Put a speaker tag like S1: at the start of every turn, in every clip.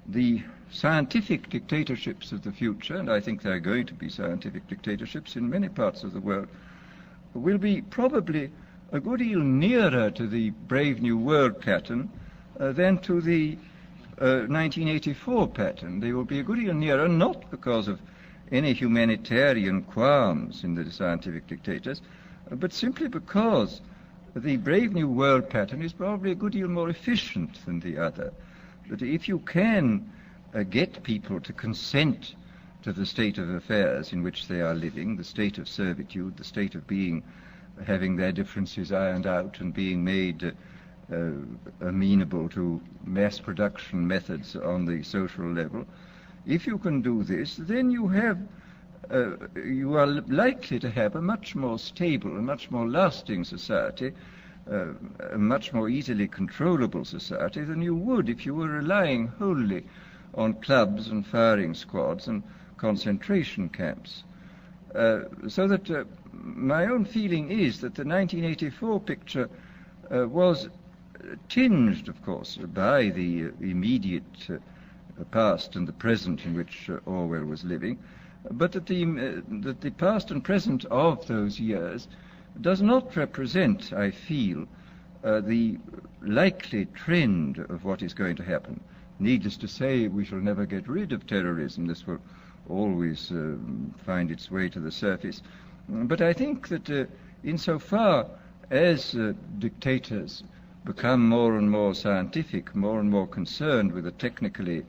S1: the scientific dictatorships of the future, and I think there are going to be scientific dictatorships in many parts of the world, will be probably a good deal nearer to the Brave New World pattern than to the 1984 pattern. They will be a good deal nearer, not because of any humanitarian qualms in the scientific dictators, but simply because the Brave New World pattern is probably a good deal more efficient than the other. That if you can get people to consent to the state of affairs in which they are living, the state of servitude, the state of having their differences ironed out and being made amenable to mass production methods on the social level, if you can do this, then you are likely to have a much more stable, a much more lasting society, a much more easily controllable society than you would if you were relying wholly on clubs and firing squads and concentration camps. So that my own feeling is that the 1984 picture was tinged, of course, by the immediate past and the present in which Orwell was living, but that the past and present of those years does not represent, I feel, the likely trend of what is going to happen. Needless to say, we shall never get rid of terrorism. This will always find its way to the surface. But I think that insofar as dictators become more and more scientific, more and more concerned with a technically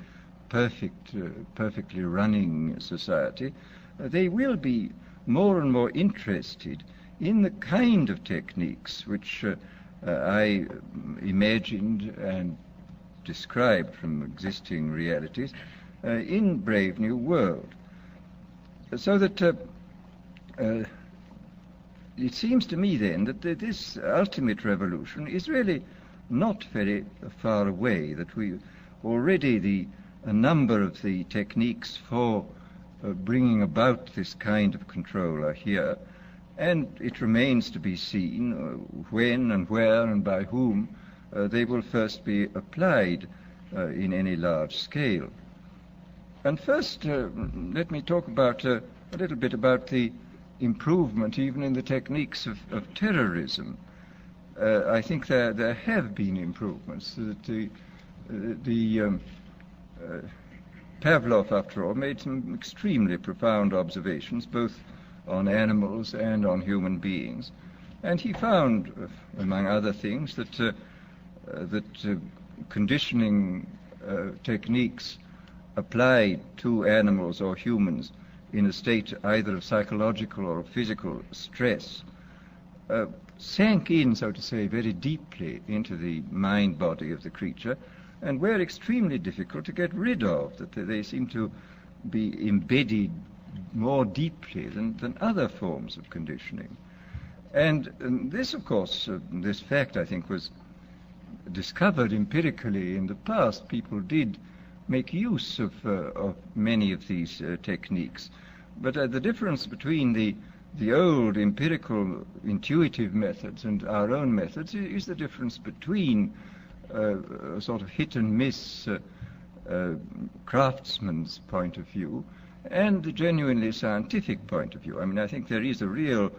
S1: perfectly running society, they will be more and more interested in the kind of techniques which I imagined and described from existing realities in Brave New World. So that it seems to me then that this ultimate revolution is really not very far away, that we already a number of the techniques for bringing about this kind of control are here, and it remains to be seen when and where and by whom they will first be applied in any large scale. And first, let me talk about a little bit about the improvement even in the techniques of terrorism. I think there have been improvements. That Pavlov, after all, made some extremely profound observations, both on animals and on human beings, and he found, among other things, that conditioning techniques applied to animals or humans in a state either of psychological or physical stress sank in, so to say, very deeply into the mind body of the creature, and were extremely difficult to get rid of, that they seem to be embedded more deeply than other forms of conditioning. And this, of course, this fact, I think, was discovered empirically in the past. People did make use of many of these techniques. But the difference between the old empirical intuitive methods and our own methods is the difference between a sort of hit and miss craftsman's point of view and the genuinely scientific point of view. I mean, I think there is a real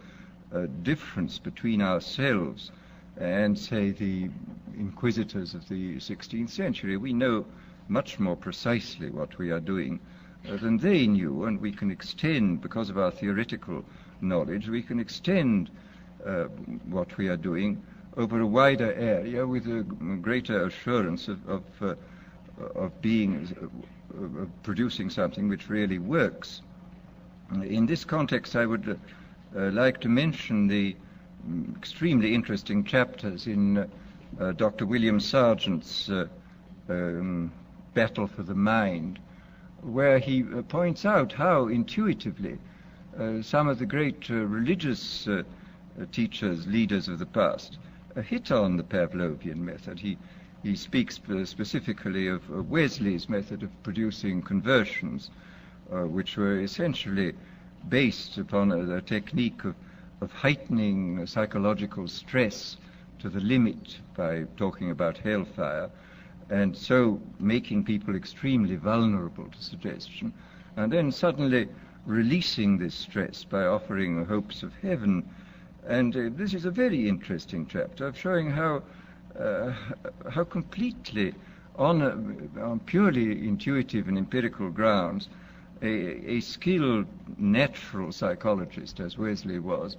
S1: difference between ourselves and, say, the inquisitors of the 16th century. We know much more precisely what we are doing than they knew, and we can extend, because of our theoretical knowledge, we can extend what we are doing over a wider area with a greater assurance of producing something which really works. In this context, I would like to mention the extremely interesting chapters in Dr. William Sargent's Battle for the Mind, where he points out how intuitively some of the great religious teachers, leaders of the past, hit on the Pavlovian method. He speaks specifically of Wesley's method of producing conversions, which were essentially based upon a technique of heightening psychological stress to the limit by talking about hellfire, and so making people extremely vulnerable to suggestion, and then suddenly releasing this stress by offering hopes of heaven. And this is a very interesting chapter of showing how completely, on purely intuitive and empirical grounds, a skilled natural psychologist, as Wesley was,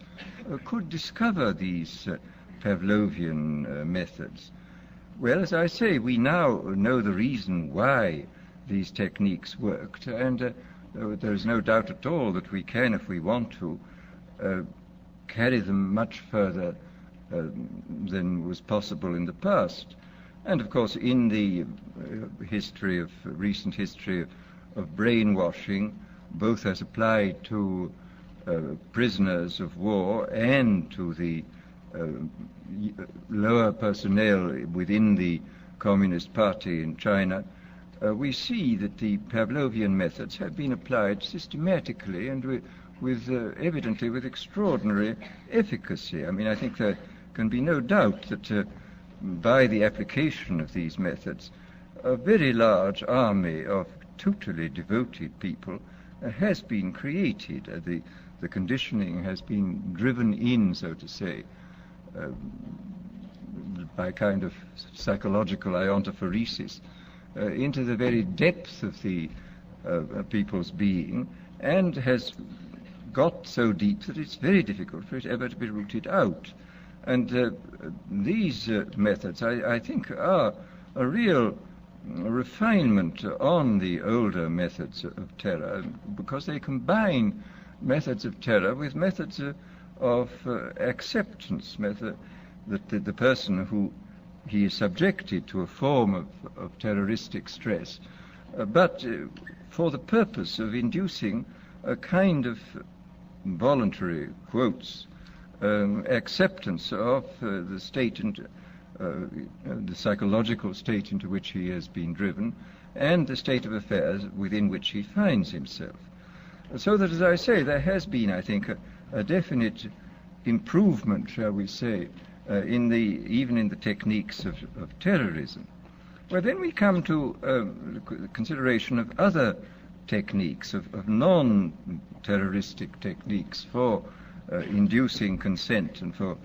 S1: could discover these Pavlovian methods. Well, as I say, we now know the reason why these techniques worked, and there is no doubt at all that we can, if we want to, carry them much further than was possible in the past. And of course, in the recent history of brainwashing, both as applied to prisoners of war and to the lower personnel within the Communist Party in China, we see that the Pavlovian methods have been applied systematically and evidently with extraordinary efficacy. I mean, I think there can be no doubt that by the application of these methods, a very large army of totally devoted people has been created. The conditioning has been driven in, so to say, by kind of psychological iontophoresis into the very depth of the people's being, and has got so deep that it's very difficult for it ever to be rooted out. And these methods, I think, are a real refinement on the older methods of terror, because they combine methods of terror with methods of acceptance, that the person who he is subjected to a form of terroristic stress, but for the purpose of inducing a kind of voluntary, quotes, acceptance of the state and the psychological state into which he has been driven, and the state of affairs within which he finds himself. So that, as I say, there has been, I think, a definite improvement, shall we say, even in the techniques of terrorism. Well, then we come to the consideration of other techniques, of non-terroristic techniques for inducing consent and for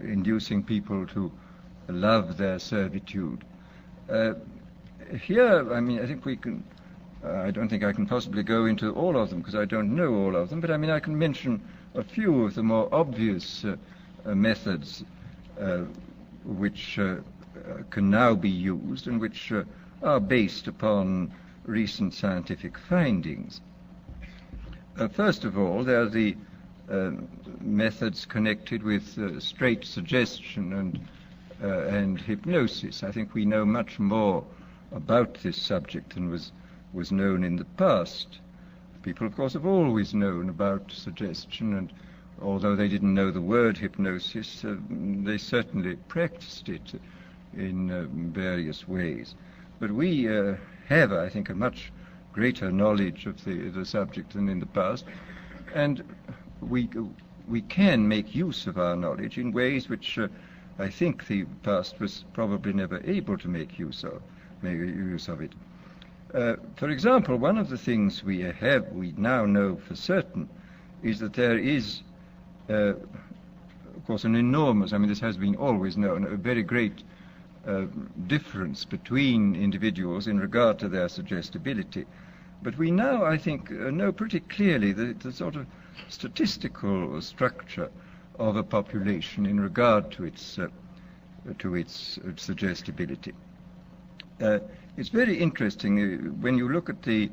S1: inducing people to love their servitude. Here, I mean, I think we can, I don't think I can possibly go into all of them because I don't know all of them, but I mean, I can mention a few of the more obvious methods which can now be used and which are based upon recent scientific findings. First of all, there are the methods connected with straight suggestion and hypnosis. I think we know much more about this subject than was known in the past. People, of course, have always known about suggestion, and although they didn't know the word hypnosis, they certainly practiced it in various ways. But we have, I think, a much greater knowledge of the subject than in the past, and we can make use of our knowledge in ways which I think the past was probably never able to make use of it. For example, one of the things we now know for certain is that there is, of course, an enormous, I mean, this has been always known, a very great difference between individuals in regard to their suggestibility. But we now, I think, know pretty clearly the sort of statistical structure of a population in regard to its suggestibility. It's very interesting when you look at the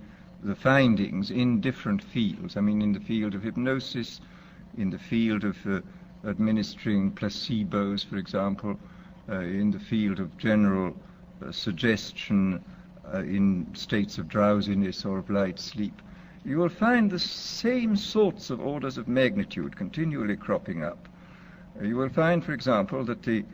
S1: findings in different fields. I mean, in the field of hypnosis, in the field of administering placebos, for example, in the field of general suggestion in states of drowsiness or of light sleep, you will find the same sorts of orders of magnitude continually cropping up. You will find, for example, that the